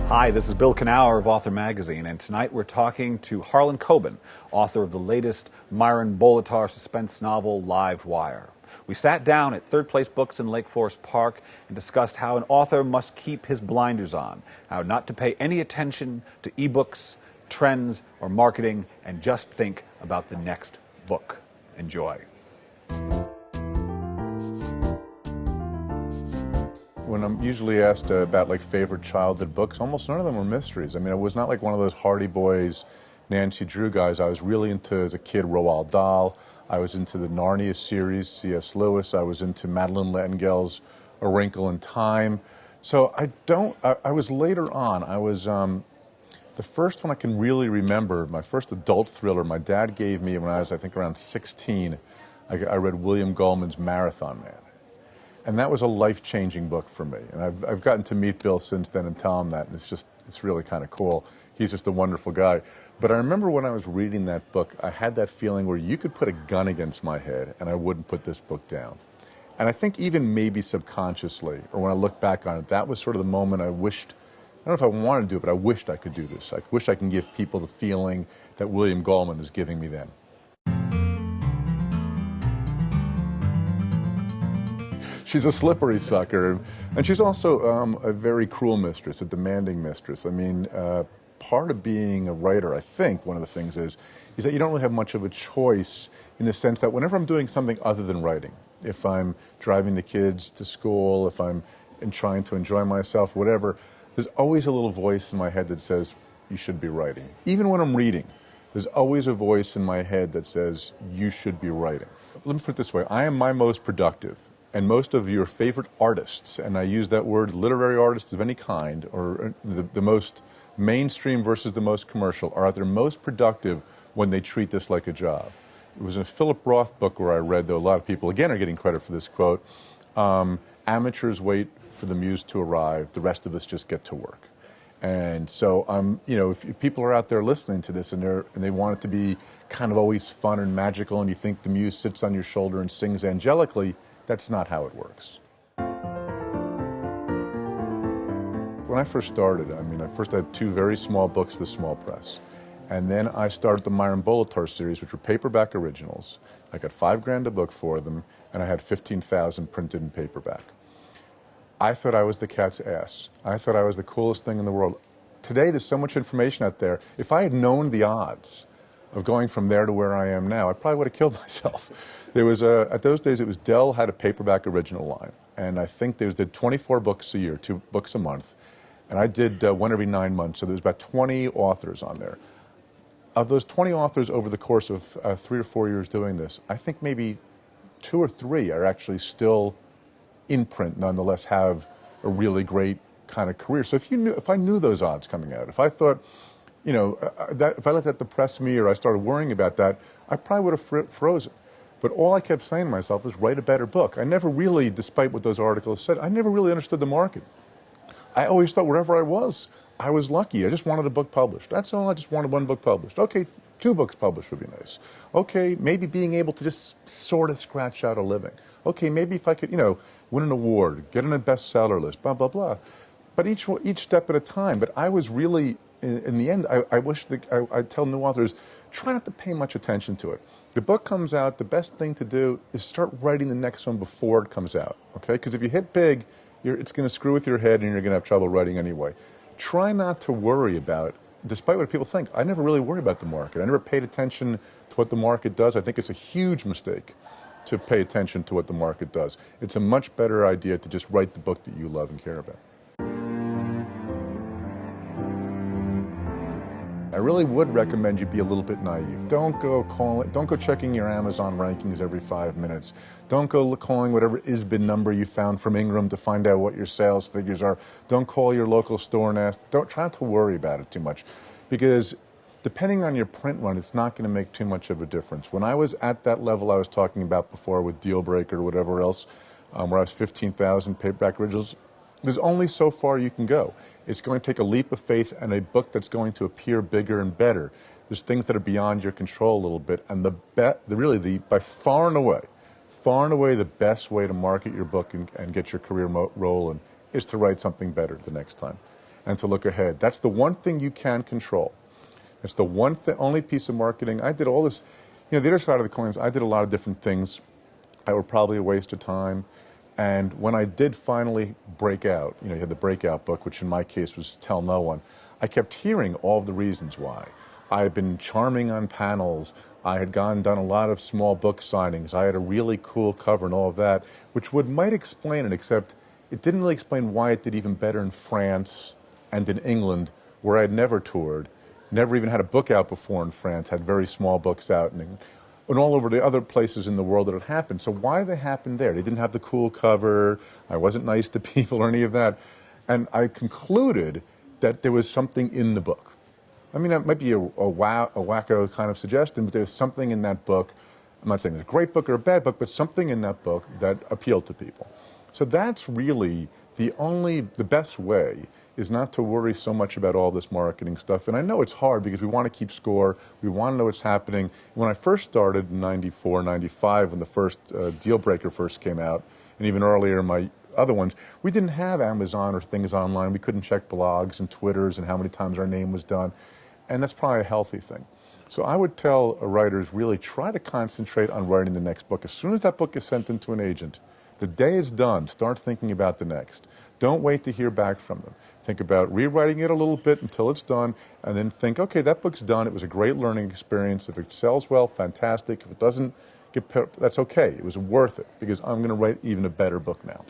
Hi, this is Bill Kenower of Author Magazine, and tonight we're talking to Harlan Coben, author of the latest Myron Bolitar suspense novel, Live Wire. We sat down at Third Place Books in Lake Forest Park and discussed how an author must keep his blinders on, how not to pay any attention to ebooks, trends, or marketing, and just think about the next book. Enjoy. When I'm usually asked about favorite childhood books, almost none of them were mysteries. I mean, it was not like one of those Hardy Boys, Nancy Drew guys. I was really into, as a kid, Roald Dahl. I was into the Narnia series, C.S. Lewis. I was into Madeleine L'Engel's A Wrinkle in Time. So I was later on. I was, the first one I can really remember, my first adult thriller, my dad gave me when I was, I think, around 16. I read William Goldman's Marathon Man. And that was a life-changing book for me. And I've gotten to meet Bill since then and tell him that, and it's really kind of cool. He's just a wonderful guy. But I remember when I was reading that book, I had that feeling where you could put a gun against my head and I wouldn't put this book down. And I think even maybe subconsciously, or when I look back on it, that was sort of the moment I wished, I don't know if I wanted to do it, but I wished I could do this. I wish I can give people the feeling that William Goldman is giving me then. She's a slippery sucker, and she's also a very cruel mistress, a demanding mistress. I mean, part of being a writer, I think, one of the things is that you don't really have much of a choice in the sense that whenever I'm doing something other than writing, if I'm driving the kids to school, if I'm trying to enjoy myself, whatever, there's always a little voice in my head that says, you should be writing. Even when I'm reading, there's always a voice in my head that says, you should be writing. Let me put it this way, I am my most productive. And most of your favorite artists, and I use that word, literary artists of any kind, or the most mainstream versus the most commercial, are at their most productive when they treat this like a job. It was a Philip Roth book where I read, though a lot of people, again, are getting credit for this quote, amateurs wait for the muse to arrive, the rest of us just get to work. And so, if people are out there listening to this and they want it to be kind of always fun and magical, and you think the muse sits on your shoulder and sings angelically, that's not how it works. When I first started, I first had two very small books for the small press. And then I started the Myron Bolitar series, which were paperback originals. I got $5,000 a book for them, and I had 15,000 printed in paperback. I thought I was the cat's ass. I thought I was the coolest thing in the world. Today, there's so much information out there. If I had known the odds of going from there to where I am now, I probably would have killed myself. There was at those days, it was Dell had a paperback original line, and I think they did 24 books a year, 2 books a month, and I did one every 9 months, so there's about 20 authors on there. Of those 20 authors over the course of 3 or 4 years doing this, I think maybe 2 or 3 are actually still in print, nonetheless have a really great kind of career. So if I knew those odds coming out, if I thought, that if I let that depress me or I started worrying about that, I probably would have frozen. But all I kept saying to myself was, write a better book. I never really, despite what those articles said, I never really understood the market. I always thought wherever I was lucky. I just wanted a book published. That's all. I just wanted 1 book published. Okay, 2 books published would be nice. Okay, maybe being able to just sort of scratch out a living. Okay, maybe if I could, win an award, get on a bestseller list, blah, blah, blah. But each step at a time. But I was really, in the end, I wish I tell new authors, try not to pay much attention to it. The book comes out, the best thing to do is start writing the next one before it comes out, okay? Because if you hit big, it's going to screw with your head and you're going to have trouble writing anyway. Try not to worry about, despite what people think, I never really worry about the market. I never paid attention to what the market does. I think it's a huge mistake to pay attention to what the market does. It's a much better idea to just write the book that you love and care about. I really would recommend you be a little bit naive. Don't go checking your Amazon rankings every 5 minutes. Don't go calling whatever ISBN number you found from Ingram to find out what your sales figures are. Don't call your local store and ask. Don't try not to worry about it too much, because depending on your print run, it's not going to make too much of a difference. When I was at that level I was talking about before with Dealbreaker or whatever else, where I was 15,000 paperback originals, there's only so far you can go. It's going to take a leap of faith and a book that's going to appear bigger and better. There's things that are beyond your control a little bit, and by far and away the best way to market your book and get your career rolling is to write something better the next time. and to look ahead. That's the one thing you can control. That's the only piece of marketing. I did all this, the other side of the coin is I did a lot of different things that were probably a waste of time. And when I did finally break out, you had the breakout book, which in my case was Tell No One, I kept hearing all of the reasons why. I had been charming on panels. I had done a lot of small book signings. I had a really cool cover and all of that, which might explain it, except it didn't really explain why it did even better in France and in England, where I had never toured, never even had a book out before in France, had very small books out, and all over the other places in the world that it happened. So why they happened there? They didn't have the cool cover. I wasn't nice to people or any of that. And I concluded that there was something in the book. I mean, that might be a wacko kind of suggestion, but there's something in that book. I'm not saying it's a great book or a bad book, but something in that book that appealed to people. So that's really the best way is not to worry so much about all this marketing stuff. And I know it's hard because we want to keep score. We want to know what's happening. When I first started in 94, 95, when the first Deal Breaker first came out, and even earlier my other ones, we didn't have Amazon or things online. We couldn't check blogs and Twitters and how many times our name was done. And that's probably a healthy thing. So I would tell writers, really try to concentrate on writing the next book. As soon as that book is sent into an agent, the day it's done, start thinking about the next. Don't wait to hear back from them. Think about rewriting it a little bit until it's done, and then think, okay, that book's done. It was a great learning experience. If it sells well, fantastic. If it doesn't, that's okay. It was worth it because I'm going to write even a better book now.